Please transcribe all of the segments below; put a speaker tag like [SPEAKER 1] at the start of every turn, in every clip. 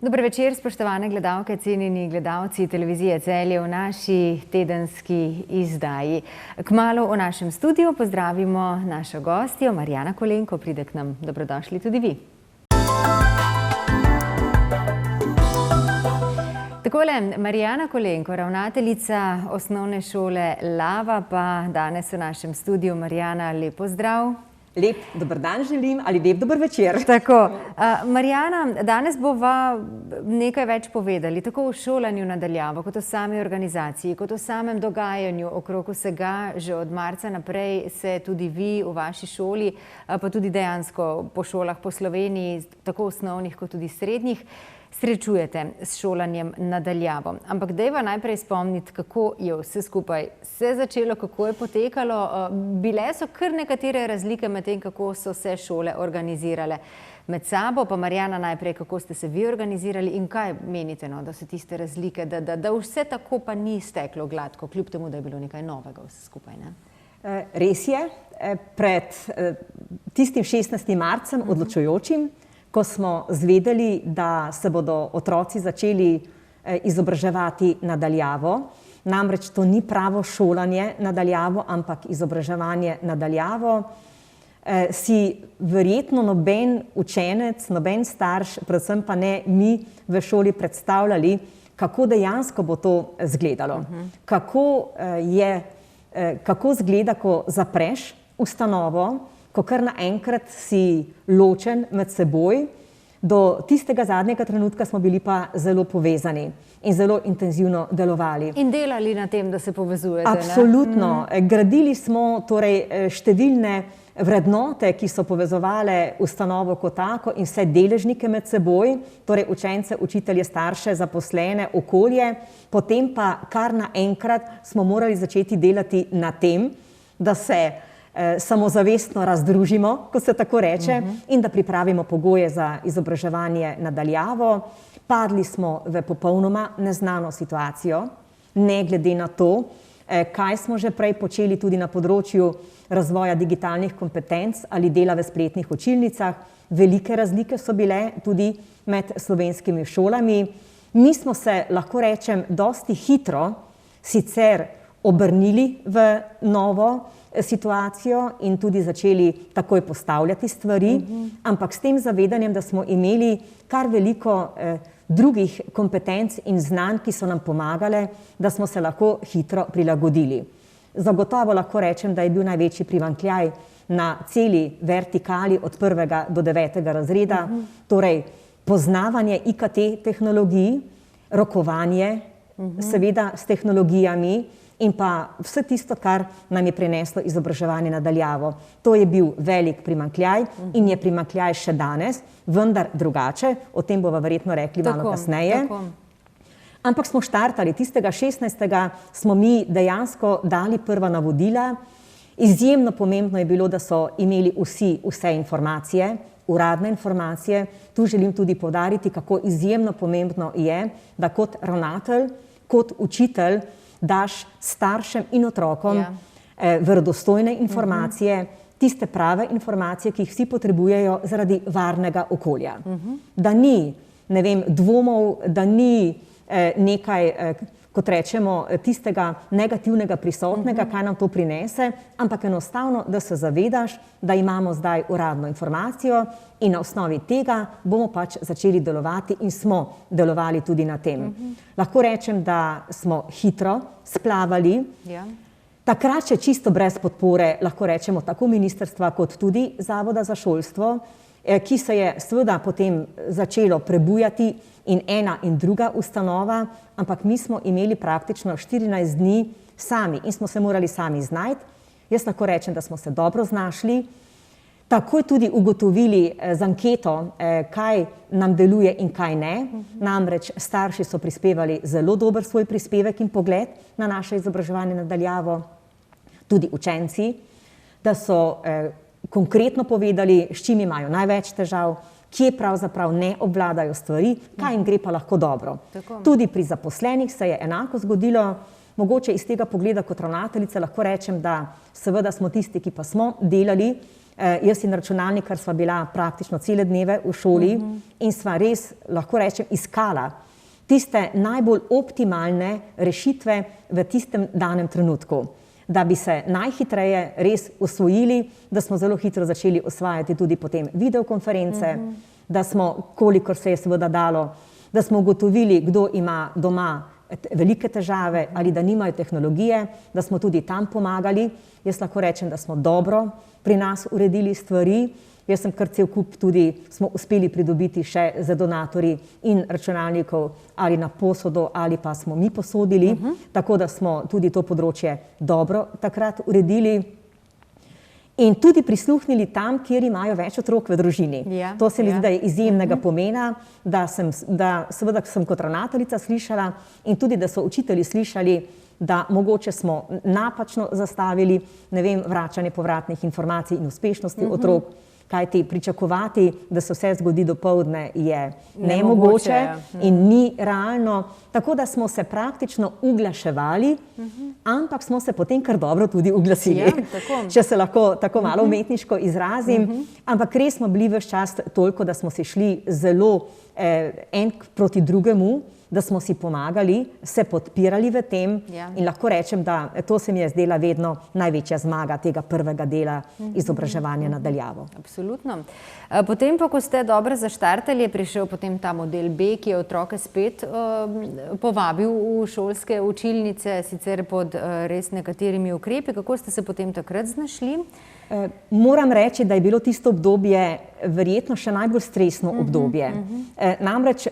[SPEAKER 1] Dober večer, spoštovane gledalke, cenjeni gledalci televizije Celje v naši tedenski izdaji. Kmalu v našem studiu pozdravimo našo gostjo, Marijana Kolenko, pride k nam. Dobrodošli tudi vi. Takole, Marijana Kolenko, ravnateljica osnovne šole Lava, pa danes v našem studiu. Marijana, lep pozdrav.
[SPEAKER 2] Lep dober dan želim ali lep dober večer.
[SPEAKER 1] Tako. Marijana, danes bova nekaj več povedali, tako o šolanju nadaljavo, kot o sami organizaciji, kot o samem dogajanju okrog vsega. Že od marca naprej se tudi vi v vaši šoli, pa tudi dejansko po šolah po Sloveniji, tako osnovnih kot tudi srednjih, srečujete s šolanjem nadaljavo. Ampak dajva najprej spomniti, kako je vse skupaj se začelo, kako je potekalo. Bile so kar nekatere razlike med tem, kako so se šole organizirale med sabo. Pa Marijana, najprej, kako ste se vi organizirali in kaj menite, da so tiste razlike, da vse tako pa ni steklo gladko, kljub temu, da je bilo nekaj novega vse skupaj, ne?
[SPEAKER 2] Res je, pred tistim 16. marcem odločujočim, ko smo zvedeli, da se bodo otroci začeli izobraževati nadaljavo. Namreč to ni pravo šolanje nadaljavo, ampak izobraževanje nadaljavo. Si verjetno noben učenec, noben starš, predvsem pa ne mi v šoli predstavljali, kako dejansko bo to izgledalo. Kako izgleda, ko zapreš ustanovo, ko kar naenkrat si ločen med seboj. Do tistega zadnjega trenutka smo bili pa zelo povezani in zelo intenzivno delovali.
[SPEAKER 1] In delali na tem, da se povezujete, ne?
[SPEAKER 2] Absolutno. Gradili smo torej številne vrednote, ki so povezovale ustanovo kot tako in vse deležnike med seboj, torej učence, učitelje, starše, zaposlene, okolje. Potem pa kar naenkrat smo morali začeti delati na tem, da se samozavestno razdružimo, ko se tako reče, in da pripravimo pogoje za izobraževanje nadaljavo. Padli smo v popolnoma neznano situacijo, ne glede na to, kaj smo že prej počeli tudi na področju razvoja digitalnih kompetenc ali dela v spletnih učilnicah. Velike razlike so bile tudi med slovenskimi šolami. Mi smo se, lahko rečem, dosti hitro sicer obrnili v novo situacijo in tudi začeli takoj postavljati stvari, ampak s tem zavedanjem, da smo imeli kar veliko drugih kompetenc in znanj, ki so nam pomagale, da smo se lahko hitro prilagodili. Zagotovo lahko rečem, da je bil največji primanjkljaj na celi vertikali od 1. do 9. razreda, torej poznavanje IKT tehnologij, rokovanje, seveda s tehnologijami, in pa vse tisto, kar nam je prineslo izobraževanje nadaljavo. To je bil velik primanjkljaj in je primanjkljaj še danes, vendar drugače, o tem bova verjetno rekli malo kasneje. Ampak smo štartali, tistega 16. smo mi dejansko dali prva navodila. Izjemno pomembno je bilo, da so imeli vsi vse informacije, uradne informacije. Tu želim tudi poudariti, kako izjemno pomembno je, da kot ravnatelj, kot učitelj, daš staršem in otrokom verodostojne informacije, tiste prave informacije, ki jih vsi potrebujejo zaradi varnega okolja. Da ni, ne vem, dvomov, da ni nekaj, kot rečemo, tistega negativnega prisotnega, kaj nam to prinese, ampak enostavno, da se zavedaš, da imamo zdaj uradno informacijo in na osnovi tega bomo pač začeli delovati in smo delovali tudi na tem. Lahko rečem, da smo hitro splavali. Takrat še čisto brez podpore, lahko rečemo, tako ministrstva kot tudi Zavoda za šolstvo, ki se je seveda potem začelo prebujati in ena in druga ustanova, ampak mi smo imeli praktično 14 dni sami in smo se morali sami znajti. Jaz lahko rečem, da smo se dobro znašli. Takoj tudi ugotovili z anketo, kaj nam deluje in kaj ne. Namreč starši so prispevali zelo dober svoj prispevek in pogled na naše izobraževanje nadaljavo, tudi učenci, da so konkretno povedali, s čim imajo največ težav, kje pravzaprav ne obvladajo stvari, kaj jim gre pa lahko dobro. Tudi pri zaposlenih se je enako zgodilo. Mogoče iz tega pogleda kot ravnateljica lahko rečem, da seveda smo tisti, ki pa smo delali Jaz in računalnikar sva bila praktično cele dneve v šoli in sva res, lahko rečem, iskala tiste najbolj optimalne rešitve v tistem danem trenutku, da bi se najhitreje res usvojili, da smo zelo hitro začeli osvajati tudi potem videokonference, da smo, kolikor se je seveda dalo, da smo ugotovili, kdo ima doma velike težave ali da nimajo tehnologije, da smo tudi tam pomagali. Jaz lahko rečem, da smo dobro pri nas uredili stvari. Jaz sem kar cel kup tudi, smo uspeli pridobiti še za donatorji in računalnikov ali na posodo ali pa smo mi posodili, tako da smo tudi to področje dobro takrat uredili. In tudi prisluhnili tam, kjer imajo več otrok v družini. To se mi zdi, da je izjemnega pomena, da seveda sem kot ravnateljica slišala in tudi, da so učitelji slišali, da mogoče smo napačno zastavili, ne vem, vračanje povratnih informacij in uspešnosti otrok, kajti pričakovati, da se vse zgodi dopoldne, je nemogoče in ni realno. Tako da smo se praktično uglaševali, ampak smo se potem kar dobro tudi uglasili, če se lahko tako malo umetniško izrazim. Ampak res smo bili ves čas toliko, da smo se šli zelo en proti drugemu, da smo si pomagali, se podpirali v tem in lahko rečem, da to se mi je zdela vedno največja zmaga tega prvega dela izobraževanja na daljavo.
[SPEAKER 1] Absolutno. Potem pa, ko ste dobro zaštartali, je prišel potem ta model B, ki je otroke spet povabil v šolske učilnice, sicer pod res nekaterimi ukrepi. Kako ste se potem takrat znašli?
[SPEAKER 2] Moram reči, da je bilo tisto obdobje verjetno še najbolj stresno obdobje. Namreč,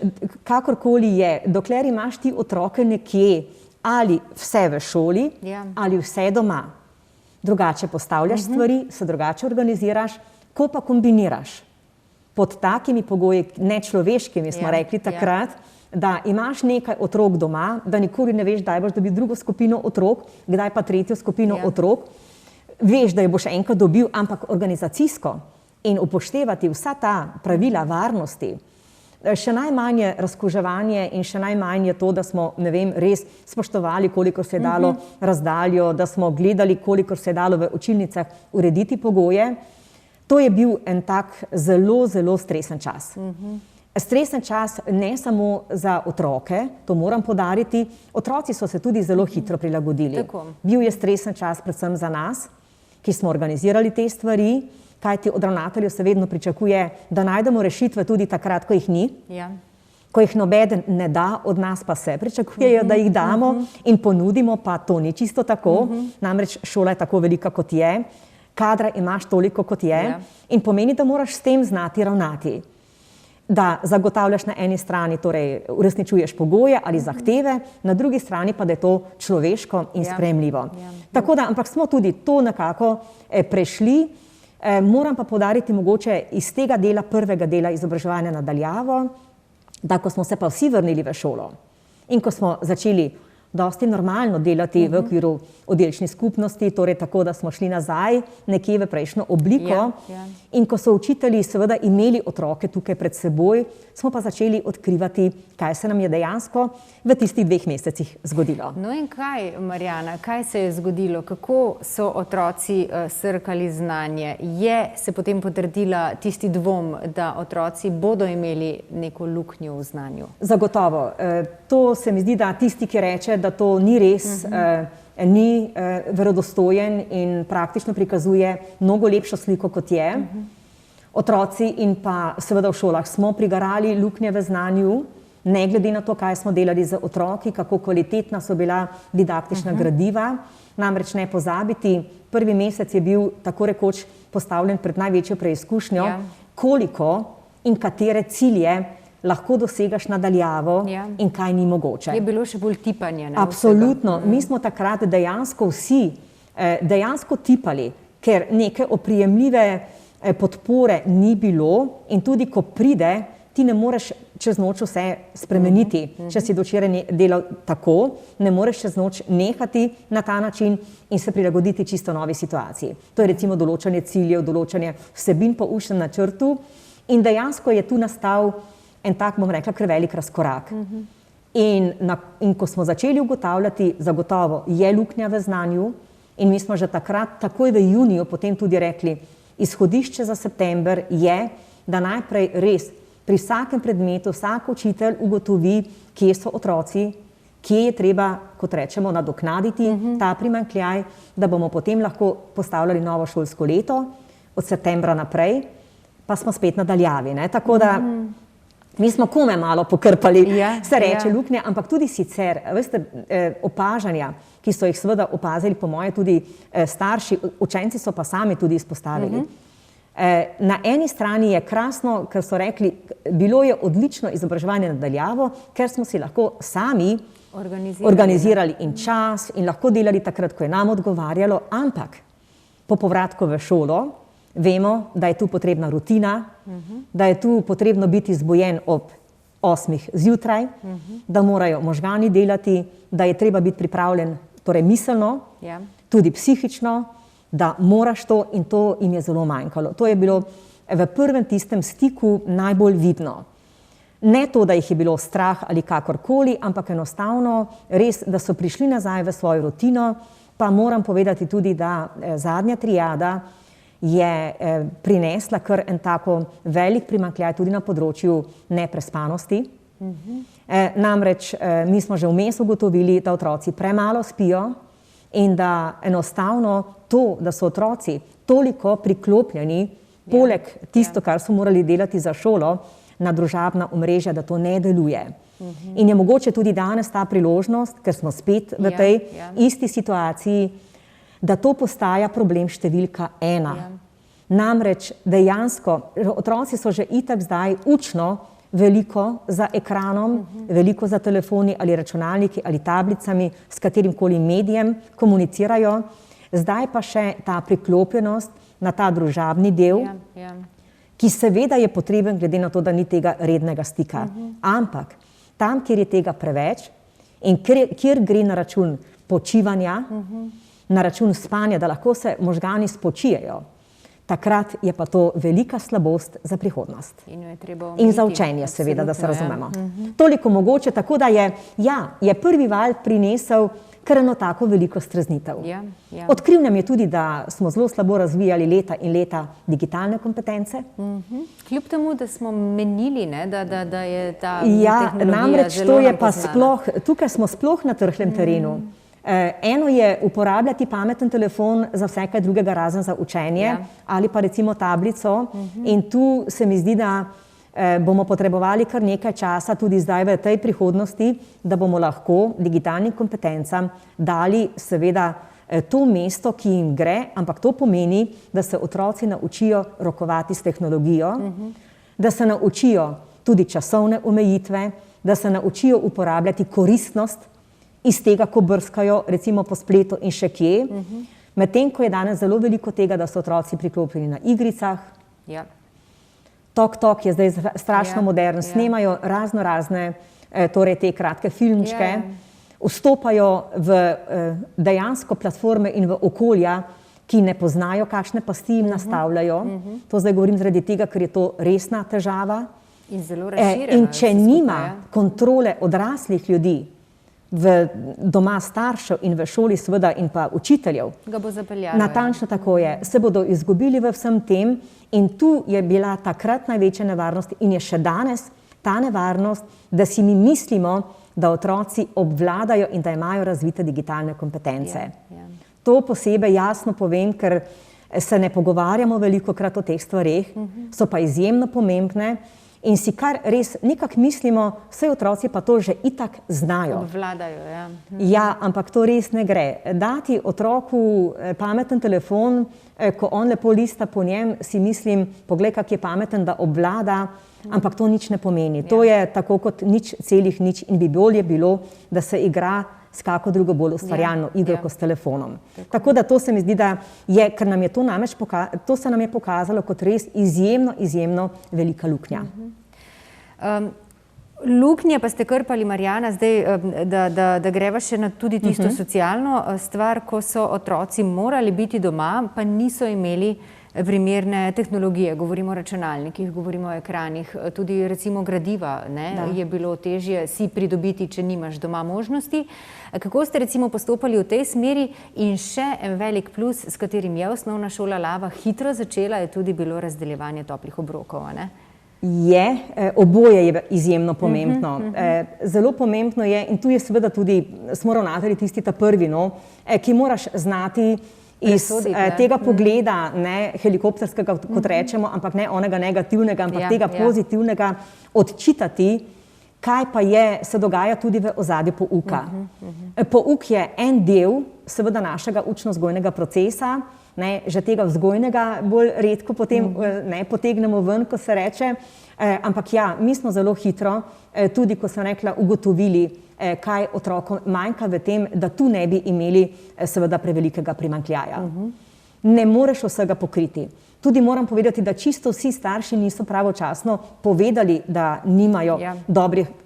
[SPEAKER 2] kakorkoli je, dokler imaš ti otroke nekje ali vse v šoli ali vse doma, drugače postavljaš stvari, se drugače organiziraš, ko pa kombiniraš pod takimi pogoji, nečloveškimi smo rekli takrat, da imaš nekaj otrok doma, da nikoli ne veš, kdaj boš dobil drugo skupino otrok, kdaj pa tretjo skupino otrok. Veš, da jo boš enkrat dobil, ampak organizacijsko in upoštevati vsa ta pravila varnosti, še najmanj je razkuževanje in še najmanj je to, da smo, ne vem, res spoštovali, koliko se je dalo razdaljo, da smo gledali, koliko se je dalo v učilnicah urediti pogoje. To je bil en tak zelo, zelo stresen čas. Stresen čas ne samo za otroke, to moram poudariti, otroci so se tudi zelo hitro prilagodili. Bil je stresen čas predvsem za nas, ki smo organizirali te stvari, kajti od ravnateljev se vedno pričakuje, da najdemo rešitve tudi takrat, ko jih ni. Ko jih nobeden ne da, od nas pa se pričakujejo, da jih damo in ponudimo, pa to ni čisto tako. Namreč šola je tako velika, kot je, kadra imaš toliko, kot je in pomeni, da moraš s tem znati ravnati. Da zagotavljaš na eni strani, torej uresničuješ pogoje ali zahteve, na drugi strani pa, da je to človeško in sprejemljivo. Tako da, ampak smo tudi to nekako prešli. Moram pa poudariti mogoče iz tega dela, prvega dela izobraževanja na daljavo, da ko smo se pa vsi vrnili v šolo in ko smo začeli dosti normalno delati v okviru oddelčne skupnosti, torej tako, da smo šli nazaj nekje v prejšnjo obliko. In ko so učitelji seveda imeli otroke tukaj pred seboj, smo pa začeli odkrivati, kaj se nam je dejansko v tistih 2 mesecih zgodilo.
[SPEAKER 1] No in kaj, Marjana, kaj se je zgodilo? Kako so otroci srkali znanje? Je se potem potrdila tisti dvom, da otroci bodo imeli neko luknjo v znanju?
[SPEAKER 2] Zagotovo. To se mi zdi, da tisti, ki reče, da to ni res, ni verodostojen in praktično prikazuje mnogo lepšo sliko, kot je. Otroci in pa seveda v šolah smo prigarali luknje v znanju, ne glede na to, kaj smo delali z otroki, kako kvalitetna so bila didaktična gradiva. Namreč ne pozabiti, prvi mesec je bil tako rekoč postavljen pred največjo preizkušnjo, koliko in katere cilje lahko dosegaš na daljavo in kaj ni mogoče.
[SPEAKER 1] Je bilo še bolj tipanje.
[SPEAKER 2] Absolutno. Mi smo takrat dejansko vsi dejansko tipali, ker neke oprijemljive podpore ni bilo in tudi ko pride, ti ne moreš čez noč vse spremeniti. Če si dočeraj delal tako, ne moreš čez noč nehati na ta način in se prilagoditi čisto novi situaciji. To je recimo določanje ciljev, določanje vsebin po učnem načrtu in dejansko je tu nastal en tak, bom rekla, kar velik razkorak. In ko smo začeli ugotavljati, zagotovo je luknja v znanju in mi smo že takrat, takoj v juniju, potem tudi rekli, izhodišče za september je, da najprej res pri vsakem predmetu vsak učitelj ugotovi, kje so otroci, kje je treba, kot rečemo, nadoknaditi ta primanjkljaj, da bomo potem lahko postavljali novo šolsko leto, od septembra naprej, pa smo spet nadaljavi. Tako da mi smo kome malo pokrpali, se reče luknje, ampak tudi sicer, veste, opažanja, ki so jih seveda opazili, po moje tudi starši, učenci so pa sami tudi izpostavili. Na eni strani je krasno, ker so rekli, bilo je odlično izobraževanje nadaljavo, ker smo si lahko sami organizirali in čas in lahko delali takrat, ko je nam odgovarjalo, ampak po povratku v šolo vemo, da je tu potrebna rutina, da je tu potrebno biti zbujen ob 8 zjutraj, da morajo možgani delati, da je treba biti pripravljen, torej miselno, tudi psihično, da moraš to in to jim je zelo manjkalo. To je bilo v prvem tistem stiku najbolj vidno. Ne to, da jih je bilo strah ali kakorkoli, ampak enostavno res, da so prišli nazaj v svojo rutino, pa moram povedati tudi, da zadnja triada je prinesla kar en tako velik primanjkljaj tudi na področju neprespanosti. Namreč mi smo že vmes ugotovili, da otroci premalo spijo in da enostavno to, da so otroci toliko priklopljeni, poleg tisto, kar so morali delati za šolo, na družabna omrežja, da to ne deluje. In je mogoče tudi danes ta priložnost, ker smo spet v tej isti situaciji, da to postaja problem številka 1. Namreč dejansko, otroci so že itak zdaj učno veliko za ekranom, veliko za telefoni ali računalniki ali tablicami, s katerimkoli medijem komunicirajo. Zdaj pa še ta priklopljenost na ta družabni del, ki seveda je potreben glede na to, da ni tega rednega stika. Ampak tam, kjer je tega preveč in kjer gre na račun počivanja, na račun spanja, da lahko se možgani spočijejo, takrat je pa to velika slabost za prihodnost. In za učenje, seveda, da se razumemo. Toliko mogoče, tako da je prvi val prinesel kar eno tako veliko streznitev. Odkril nam je tudi, da smo zelo slabo razvijali leta in leta digitalne kompetence.
[SPEAKER 1] Kljub temu, da smo menili, da je ta tehnologija
[SPEAKER 2] namreč
[SPEAKER 1] zelo
[SPEAKER 2] to je pa
[SPEAKER 1] nepoznana.
[SPEAKER 2] sploh, tukaj smo sploh na trhlem terenu. Eno je uporabljati pameten telefon za vse kaj drugega razen za učenje ali pa recimo tablico in tu se mi zdi, da bomo potrebovali kar nekaj časa tudi zdaj v tej prihodnosti, da bomo lahko digitalnim kompetencam dali seveda to mesto, ki jim gre, ampak to pomeni, da se otroci naučijo rokovati s tehnologijo, da se naučijo tudi časovne omejitve, da se naučijo uporabljati koristnost iz tega, ko brskajo recimo po spletu in še kje. Medtem ko je danes zelo veliko tega, da so otroci priklopljeni na igricah. TikTok je zdaj strašno modern, snemajo razne torej te kratke filmčke, vstopajo v dejansko platforme in v okolja, ki ne poznajo, kakšne pasti jim nastavljajo. To zdaj govorim zaradi tega, ker je to resna težava.
[SPEAKER 1] In zelo razširjena.
[SPEAKER 2] In če nima kontrole odraslih ljudi, doma staršev in v šoli seveda in pa učiteljev.
[SPEAKER 1] Ga bo zapeljalo.
[SPEAKER 2] Natančno tako je. Se bodo izgubili v vsem tem in tu je bila takrat največja nevarnost in je še danes ta nevarnost, da si mi mislimo, da otroci obvladajo in da imajo razvite digitalne kompetence. To posebej jasno povem, ker se ne pogovarjamo velikokrat o teh stvareh, so pa izjemno pomembne. In si kar res nekako mislimo, vse otroci pa to že itak znajo.
[SPEAKER 1] Obvladajo,
[SPEAKER 2] Ja, ampak to res ne gre. Dati otroku pameten telefon, ko on lepo lista po njem, si mislim, poglej, kak je pameten, da obvlada, ampak to nič ne pomeni. To je tako kot nič celih nič in bi bolje bilo, da se igra s kako drugo bolj ustvarjalno igro kot s telefonom. Tako da to se mi zdi, da je, ker nam je to namreč to se nam je pokazalo kot res izjemno velika luknja.
[SPEAKER 1] Luknje pa ste krpali, Marjana, zdaj, da greva še na tudi tisto socialno stvar, ko so otroci morali biti doma, pa niso imeli primerne tehnologije, govorimo o računalnikih, govorimo o ekranih, tudi recimo gradiva, je bilo težje si pridobiti, če nimaš doma možnosti. Kako ste recimo postopali v tej smeri in še en velik plus, s katerim je osnovna šola Lava hitro začela, je tudi bilo razdeljevanje toplih obrokov, ne?
[SPEAKER 2] Oboje je izjemno pomembno. Zelo pomembno je, in tu je seveda tudi, smo ravnatelji tisti ta prvi, ki moraš znati iz tega pogleda, ne helikopterskega, kot rečemo, ampak ne onega negativnega, ampak tega pozitivnega, odčitati, kaj pa se dogaja tudi v ozadju pouka. Pouk je en del seveda našega učno-vzgojnega procesa, že tega vzgojnega bolj redko potem potegnemo ven, ko se reče, ampak mi smo zelo hitro, tudi ko sem rekla, ugotovili, kaj otrokom manjka v tem, da tu ne bi imeli seveda prevelikega primanjkljaja. Ne moreš vsega pokriti. Tudi moram povedati, da čisto vsi starši niso pravočasno povedali, da nimajo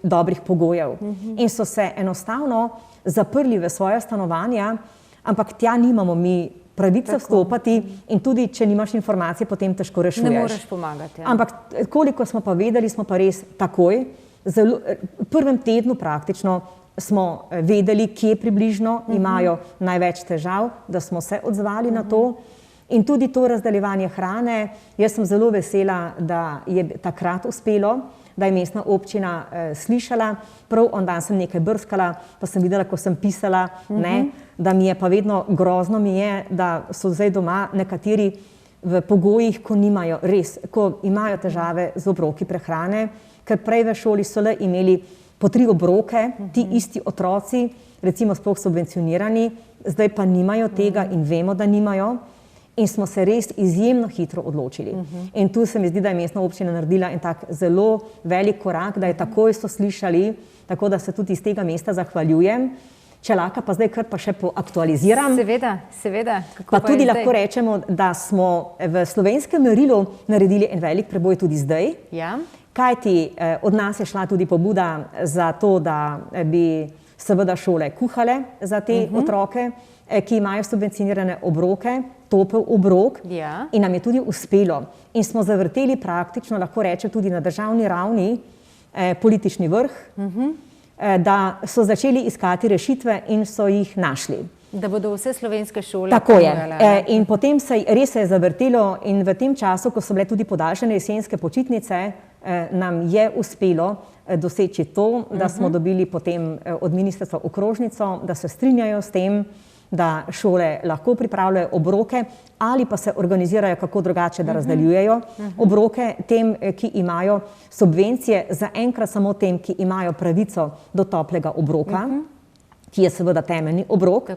[SPEAKER 2] dobrih pogojev. In so se enostavno zaprli v svoja stanovanja, ampak tja nimamo mi pravice vstopati in tudi, če nimaš informacije, potem težko rešuješ.
[SPEAKER 1] Ne moreš pomagati.
[SPEAKER 2] Ampak koliko smo pa vedeli, smo pa res takoj, v prvem tednu praktično smo vedeli, kje približno imajo največ težav, da smo se odzvali na to. In tudi to razdeljevanje hrane, jaz sem zelo vesela, da je takrat uspelo, da je mestna občina slišala. Prav on dan sem nekaj brskala, pa sem videla, ko sem pisala, da mi je pa vedno grozno da so zdaj doma nekateri v pogojih, ko nimajo res, ko imajo težave z obroki prehrane, ker prej v šoli so le imeli po 3 obroke, ti isti otroci, recimo sploh subvencionirani, zdaj pa nimajo tega in vemo, da nimajo. In smo se res izjemno hitro odločili. In tu se mi zdi, da je mestna občina naredila en tak zelo velik korak, da je takoj so slišali, tako da se tudi iz tega mesta zahvaljujem. Če lahko pa zdaj kar pa še poaktualiziram.
[SPEAKER 1] Seveda.
[SPEAKER 2] Pa tudi lahko rečemo, da smo v slovenskem merilu naredili en velik preboj tudi zdaj. Kajti od nas je šla tudi pobuda za to, da bi seveda šole kuhale za te otroke, ki imajo subvencionirane obroke, topel obrok, in nam je tudi uspelo. In smo zavrteli praktično, lahko rečem, tudi na državni ravni politični vrh, da so začeli iskati rešitve in so jih našli.
[SPEAKER 1] Da bodo vse slovenske šole
[SPEAKER 2] tako je. In potem res se je zavrtelo in v tem času, ko so bile tudi podaljšane jesenske počitnice, nam je uspelo doseči to, da smo dobili potem od ministrstva okrožnico, da se strinjajo s tem, da šole lahko pripravljajo obroke ali pa se organizirajo kako drugače, da razdeljujejo obroke tem, ki imajo subvencije, zaenkrat samo tem, ki imajo pravico do toplega obroka, ki je seveda temeljni obrok.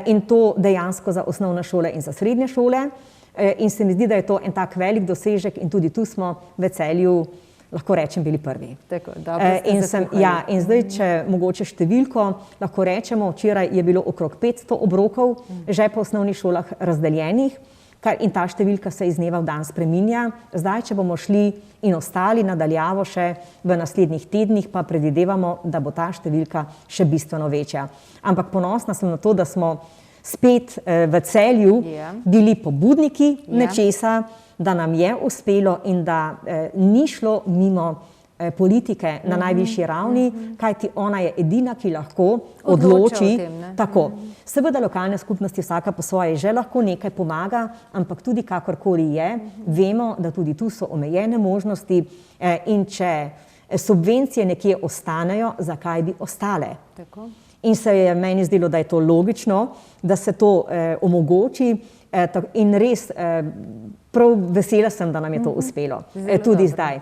[SPEAKER 2] In to dejansko za osnovne šole in za srednje šole. In se mi zdi, da je to en tak velik dosežek in tudi tu smo v Celju, lahko rečem, bili prvi. In zdaj, če mogoče številko, lahko rečemo, včeraj je bilo okrog 500 obrokov že po osnovnih šolah razdeljenih, in ta številka se iz dneva v dan spreminja. Zdaj, če bomo šli in ostali nadaljavo še v naslednjih tednih, pa predvidevamo, da bo ta številka še bistveno večja. Ampak ponosna sem na to, da smo spet v Celju bili pobudniki nečesa, da nam je uspelo in da ni šlo mimo politike na najvišji ravni, kajti ona je edina, ki lahko odloči tako. Seveda lokalne skupnosti vsaka po svoje že lahko nekaj pomaga, ampak tudi kakorkoli je, vemo, da tudi tu so omejene možnosti in če subvencije nekje ostanejo, zakaj bi ostale? In se je meni zdelo, da je to logično, da se to omogoči in res prav vesela sem, da nam je to uspelo, tudi zdaj.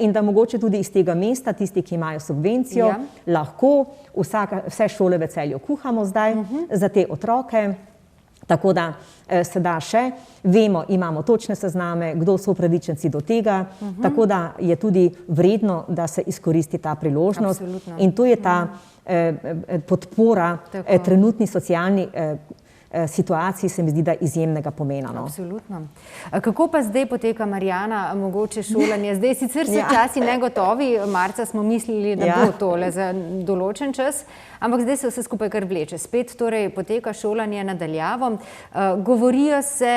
[SPEAKER 2] In da mogoče tudi iz tega mesta, tisti, ki imajo subvencijo, lahko vse šole v Celju kuhamo zdaj za te otroke, tako da se da še, vemo, imamo točne sezname, kdo so upravičenci do tega, tako da je tudi vredno, da se izkoristi ta priložnost. In to je ta podpora trenutni socialni situaciji se mi zdi, da izjemnega pomena. No.
[SPEAKER 1] Absolutno. Kako pa zdaj poteka, Marjana, mogoče šolanje? Zdaj sicer so časi negotovi, marca smo mislili, da bo tole za določen čas, ampak zdaj se vse skupaj kar vleče. Spet torej poteka šolanje nadaljavo. Govorijo se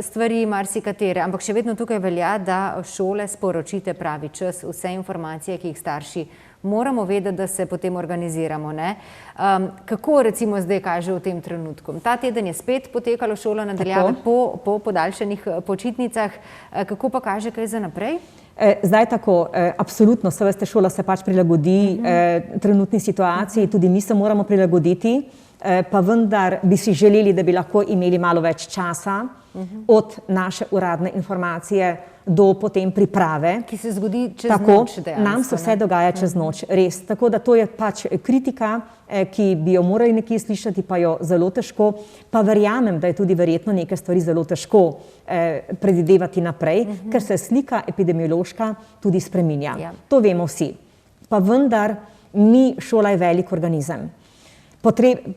[SPEAKER 1] stvari marsikatere, ampak še vedno tukaj velja, da šole sporočite pravi čas, vse informacije, ki jih starši moramo vedeti, da se potem organiziramo. Ne? Kako recimo zdaj kaže v tem trenutku? Ta teden je spet potekalo šolo nadaljave po podaljšanih počitnicah. Kako pa kaže kaj za naprej?
[SPEAKER 2] Zdaj tako, absolutno, se veste, šola se pač prilagodi trenutni situaciji, tudi mi se moramo prilagoditi, pa vendar bi si želeli, da bi lahko imeli malo več časa od naše uradne informacije do potem priprave.
[SPEAKER 1] Ki se zgodi čez noč dejansko.
[SPEAKER 2] Nam se vse dogaja čez noč, res. Tako da to je pač kritika, ki bi jo morali nekje slišati, pa jo zelo težko. Pa verjamem, da je tudi verjetno neke stvari zelo težko predvidevati naprej, ker se slika epidemiološka tudi spreminja. To vemo vsi. Pa vendar, šola je velik organizem.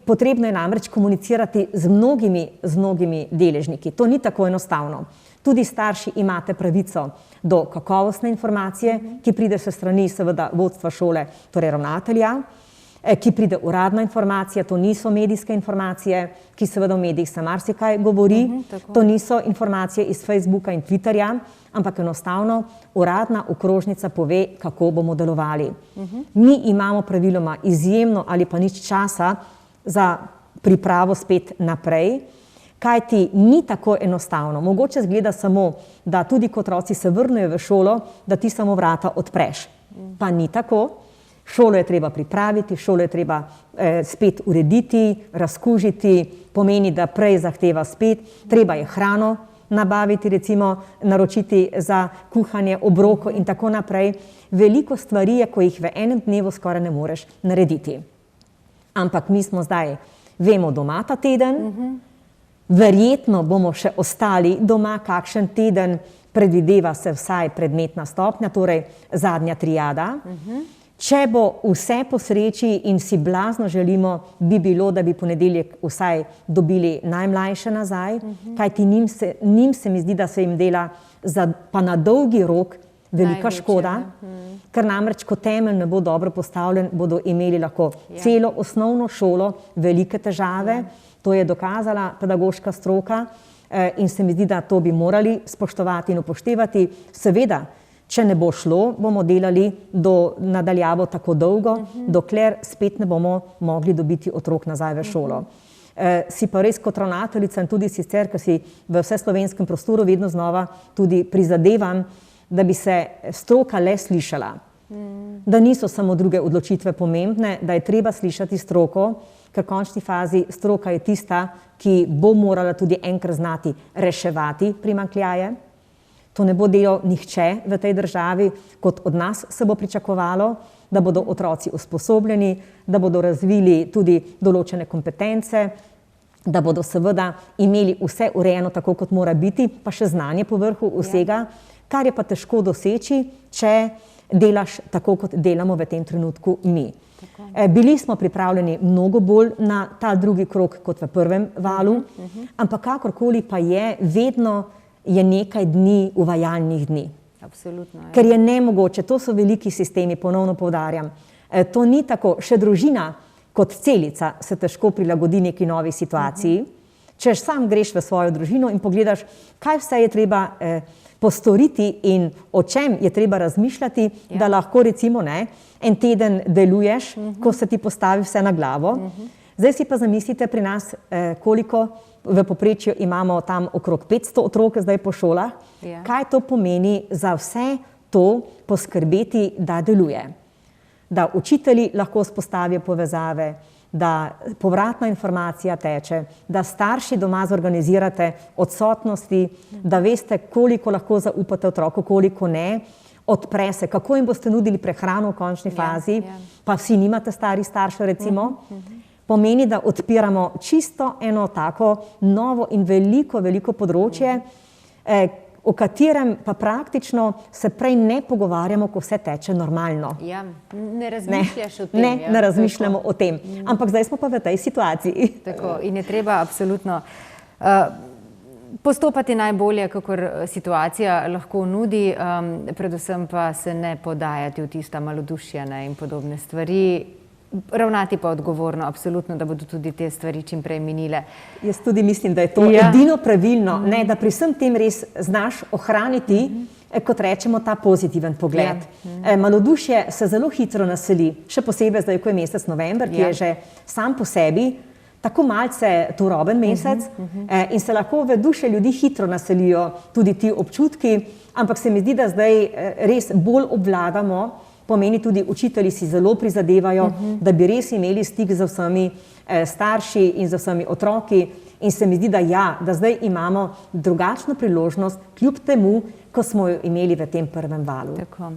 [SPEAKER 2] Potrebno je namreč komunicirati z mnogimi deležniki. To ni tako enostavno. Tudi starši imate pravico do kakovostne informacije, ki pride se strani seveda vodstva šole, torej ravnatelja, ki pride uradna informacija, to niso medijske informacije, ki seveda v medijih se marsikaj govori, to niso informacije iz Facebooka in Twitterja, ampak enostavno uradna okrožnica pove, kako bomo delovali. Mi imamo praviloma izjemno ali pa nič časa za pripravo spet naprej, kajti ni tako enostavno. Mogoče zgleda samo, da tudi ko otroci se vrnejo v šolo, da ti samo vrata odpreš. Pa ni tako. Šolo je treba pripraviti, šolo je treba spet urediti, razkužiti, pomeni, da prej zahteva spet, treba je hrano nabaviti, recimo naročiti za kuhanje obrokov in tako naprej. Veliko stvari je, ko jih v enem dnevu skoraj ne moreš narediti. Ampak mi smo zdaj, vemo, doma ta teden, verjetno bomo še ostali doma kakšen teden, predvideva se vsaj predmetna stopnja, torej zadnja triada. Če bo vse po sreči in si blazno želimo, bi bilo, da bi ponedeljek vsaj dobili najmlajše nazaj, kajti njim se mi zdi, da se jim dela pa na dolgi rok velika škoda, ker namreč, ko temelj ne bo dobro postavljen, bodo imeli lahko celo osnovno šolo velike težave. To je dokazala pedagoška stroka in se mi zdi, da to bi morali spoštovati in upoštevati. Seveda, če ne bo šlo, bomo delali nadaljavo tako dolgo, dokler spet ne bomo mogli dobiti otrok nazaj v šolo. Si pa res kot ravnateljica in tudi sicer, ker si v vseslovenskem prostoru vedno znova tudi prizadevam, da bi se stroka le slišala. Da niso samo druge odločitve pomembne, da je treba slišati stroko, ker v končni fazi stroka je tista, ki bo morala tudi enkrat znati reševati primanjkljaje. To ne bo delal nihče v tej državi, kot od nas se bo pričakovalo, da bodo otroci usposobljeni, da bodo razvili tudi določene kompetence, da bodo seveda imeli vse urejeno tako, kot mora biti, pa še znanje po vrhu vsega, kar je pa težko doseči, če delaš tako, kot delamo v tem trenutku mi. Bili smo pripravljeni mnogo bolj na ta drugi krog kot v prvem valu, ampak kakorkoli pa je, vedno je nekaj dni uvajalnih dni.
[SPEAKER 1] Absolutno.
[SPEAKER 2] Ker je nemogoče, to so veliki sistemi, ponovno poudarjam. To ni tako, še družina kot celica se težko prilagodi neki novi situaciji. Če sam greš v svojo družino in pogledaš, kaj vse je treba postoriti in o čem je treba razmišljati, da lahko recimo en teden deluješ, ko se ti postavi vse na glavo. Zdaj si pa zamislite pri nas, koliko v povprečju imamo tam okrog 500 otrok zdaj po šolah. Kaj to pomeni za vse to poskrbeti, da deluje? Da učitelji lahko vzpostavijo povezave, da povratna informacija teče, da starši doma zorganizirate odsotnosti, da veste, koliko lahko zaupate otroku, koliko ne, odpre se, kako jim boste nudili prehrano v končni fazi, pa vsi nimate starih staršev recimo, pomeni, da odpiramo čisto eno tako novo in veliko področje, o katerem pa praktično se prej ne pogovarjamo, ko vse teče normalno.
[SPEAKER 1] Ja, ne razmišljaš o tem.
[SPEAKER 2] Ne razmišljamo o tem. Ampak zdaj smo pa v tej situaciji.
[SPEAKER 1] Tako, in je treba absolutno postopati najbolje, kakor situacija lahko nudi, predvsem pa se ne podajati v tista malodušja in podobne stvari. Ravnati pa odgovorno, absolutno, da bodo tudi te stvari čim prej minile.
[SPEAKER 2] Jaz tudi mislim, da je to edino pravilno, da pri vsem tem res znaš ohraniti, kot rečemo, ta pozitiven pogled. Malodušje se zelo hitro naseli, še posebej zdaj, ko je mesec november, ki je že sam po sebi tako malce turoben mesec in se lahko v duše ljudi hitro naselijo tudi ti občutki, ampak se mi zdi, da zdaj res bolj obvladamo, pomeni tudi učitelji si zelo prizadevajo, da bi res imeli stik z vsemi starši in z vsemi otroki in se mi zdi, da zdaj imamo drugačno priložnost, kljub temu, ko smo jo imeli v tem prvem valu.
[SPEAKER 1] Tako.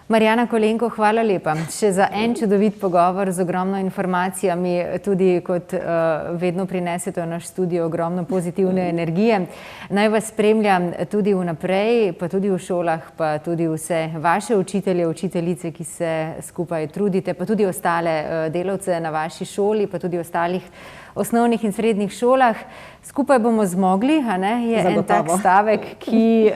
[SPEAKER 1] Marijana Kolenko, hvala lepa. Še za en čudovit pogovor z ogromno informacijami, tudi kot vedno prinesete v naš studio ogromno pozitivne energije. Naj vas spremljam tudi vnaprej, pa tudi v šolah, pa tudi vse vaše učitelje, učiteljice, ki se skupaj trudite, pa tudi ostale delavce na vaši šoli, pa tudi ostalih osnovnih in srednjih šolah. Skupaj bomo zmogli, je en tak stavek, ki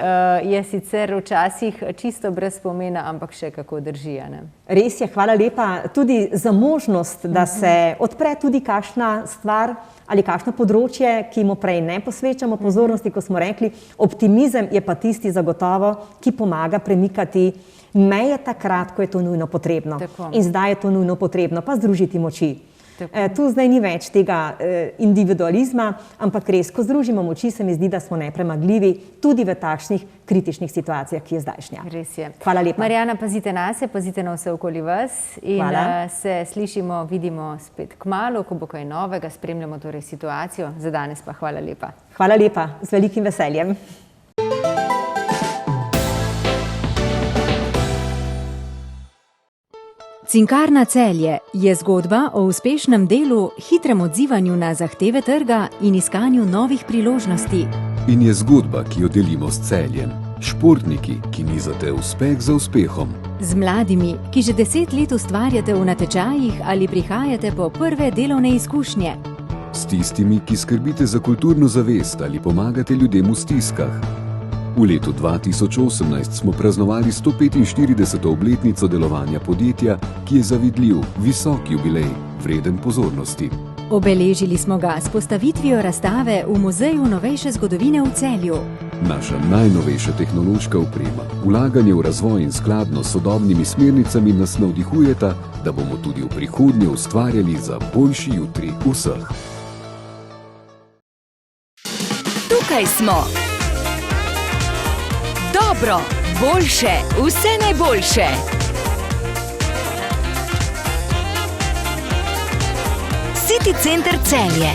[SPEAKER 1] je sicer včasih čisto brez pomena, ampak še kako drži.
[SPEAKER 2] Res je, hvala lepa tudi za možnost, da se odpre tudi kakšna stvar ali kakšno področje, ki mu prej ne posvečamo pozornosti, ko smo rekli, optimizem je pa tisti zagotovo, ki pomaga premikati meje takrat, ko je to nujno potrebno. In zdaj je to nujno potrebno, pa združiti moči. Tu zdaj ni več tega individualizma, ampak res, ko združimo moči, se mi zdi, da smo nepremagljivi tudi v takšnih kritičnih situacijah, ki je zdajšnja.
[SPEAKER 1] Res je.
[SPEAKER 2] Hvala lepa.
[SPEAKER 1] Marijana, pazite nase, pazite na vse okoli vas in se slišimo, vidimo spet kmalu, ko bo kaj novega, spremljamo torej situacijo. Za danes pa hvala lepa.
[SPEAKER 2] Hvala lepa, z velikim veseljem.
[SPEAKER 3] Cinkarna Celje je zgodba o uspešnem delu, hitrem odzivanju na zahteve trga in iskanju novih priložnosti.
[SPEAKER 4] In je zgodba, ki jo delimo s Celjem. Športniki, ki nizate uspeh za uspehom.
[SPEAKER 3] Z mladimi, ki že 10 let ustvarjate v natečajih ali prihajate po prve delovne izkušnje.
[SPEAKER 4] S tistimi, ki skrbite za kulturno zavest ali pomagate ljudem v stiskah. V letu 2018 smo praznovali 145. obletnico delovanja podjetja, ki je zavidljiv, visok jubilej, vreden pozornosti.
[SPEAKER 3] Obeležili smo ga s postavitvijo razstave v Muzeju novejše zgodovine v Celju.
[SPEAKER 4] Naša najnovejša tehnološka oprema, vlaganje v razvoj in skladno s sodobnimi smernicami nas navdihujeta, da bomo tudi v prihodnje ustvarjali za boljši jutri vseh.
[SPEAKER 5] Tukaj smo. Dobro, boljše, vse najboljše. City Center Celje.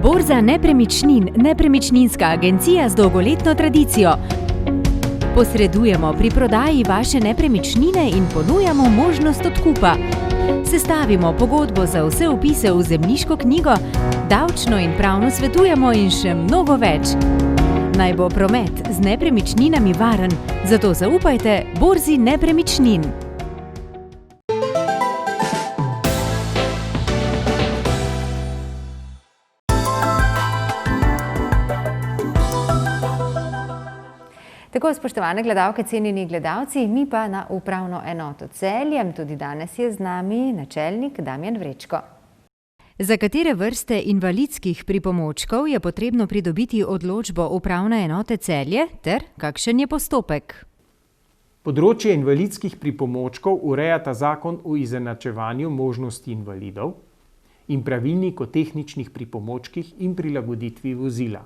[SPEAKER 3] Borza nepremičnin, nepremičninska agencija z dolgoletno tradicijo. Posredujemo pri prodaji vaše nepremičnine in ponujamo možnost odkupa. Sestavimo pogodbo za vse vpise v zemljiško knjigo, davčno in pravno svetujemo in še mnogo več. Naj bo promet z nepremičninami varen, zato zaupajte Borzi nepremičnin.
[SPEAKER 1] Tako, spoštovane gledalke, cenjeni gledalci, mi pa na upravno enoto Celje. Tudi danes je z nami načelnik Damjan Vrečko.
[SPEAKER 3] Za katere vrste invalidskih pripomočkov je potrebno pridobiti odločbo upravne enote Celje ter kakšen je postopek?
[SPEAKER 6] Področje invalidskih pripomočkov urejata zakon o izenačevanju možnosti invalidov in pravilnik o tehničnih pripomočkih in prilagoditvi vozila.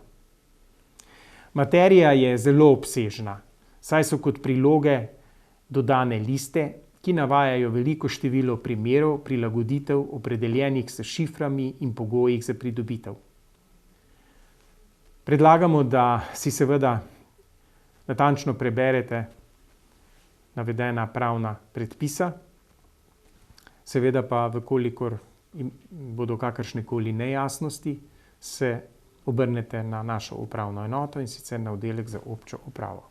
[SPEAKER 6] Materija je zelo obsežna, saj so kot priloge dodane liste, ki navajajo veliko število primerov prilagoditev opredeljenih s šiframi in pogojih za pridobitev. Predlagamo, da si seveda natančno preberete navedena pravna predpisa, seveda pa, v kolikor bodo kakršnekoli nejasnosti, se obrnete na našo upravno enoto, in sicer na oddelek za občo upravo.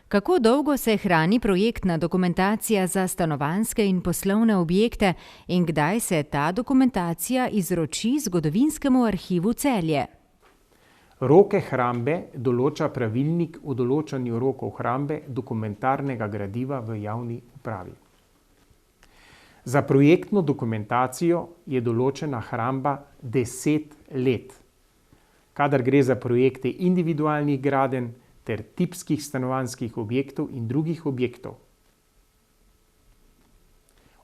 [SPEAKER 3] Kako dolgo se hrani projektna dokumentacija za stanovanjske in poslovne objekte in kdaj se ta dokumentacija izroči Zgodovinskemu arhivu Celje?
[SPEAKER 6] Roke hrambe določa pravilnik o določanju rokov hrambe dokumentarnega gradiva v javni upravi. Za projektno dokumentacijo je določena hramba 10 let, kadar gre za projekte individualnih gradenj ter tipskih stanovanjskih objektov in drugih objektov.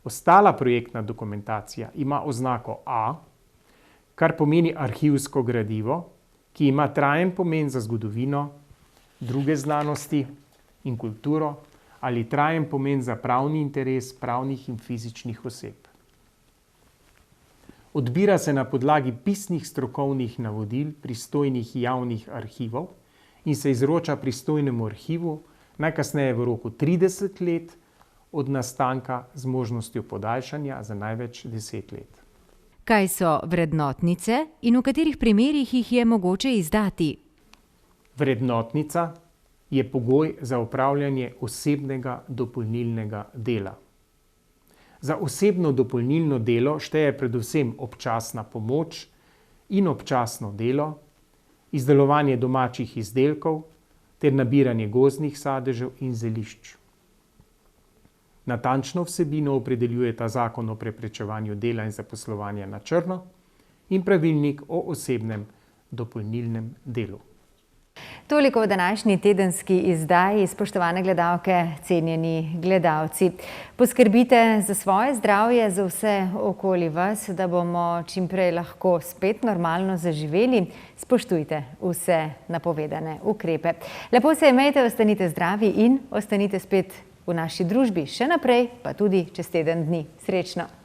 [SPEAKER 6] Ostala projektna dokumentacija ima oznako A, kar pomeni arhivsko gradivo, ki ima trajen pomen za zgodovino, druge znanosti in kulturo ali trajen pomen za pravni interes pravnih in fizičnih oseb. Odbira se na podlagi pisnih strokovnih navodil pristojnih javnih arhivov in se izroča pristojnemu arhivu najkasneje v roku 30 let od nastanka z možnostjo podaljšanja za največ 10 let.
[SPEAKER 3] Kaj so vrednotnice in v katerih primerih jih je mogoče izdati?
[SPEAKER 6] Vrednotnica je pogoj za opravljanje osebnega dopolnilnega dela. Za osebno dopolnilno delo šteje predvsem občasna pomoč in občasno delo, izdelovanje domačih izdelkov ter nabiranje gozdnih sadežev in zelišč. Natančno vsebino opredeljujeta Zakon o preprečevanju dela in zaposlovanja na črno in pravilnik o osebnem dopolnilnem delu.
[SPEAKER 1] Toliko v današnji tedenski izdaji, spoštovane gledalke, cenjeni gledalci. Poskrbite za svoje zdravje, za vse okoli vas, da bomo čim prej lahko spet normalno zaživeli. Spoštujte vse napovedane ukrepe. Lepo se imejte, ostanite zdravi in ostanite spet v naši družbi še naprej, pa tudi čez teden dni. Srečno!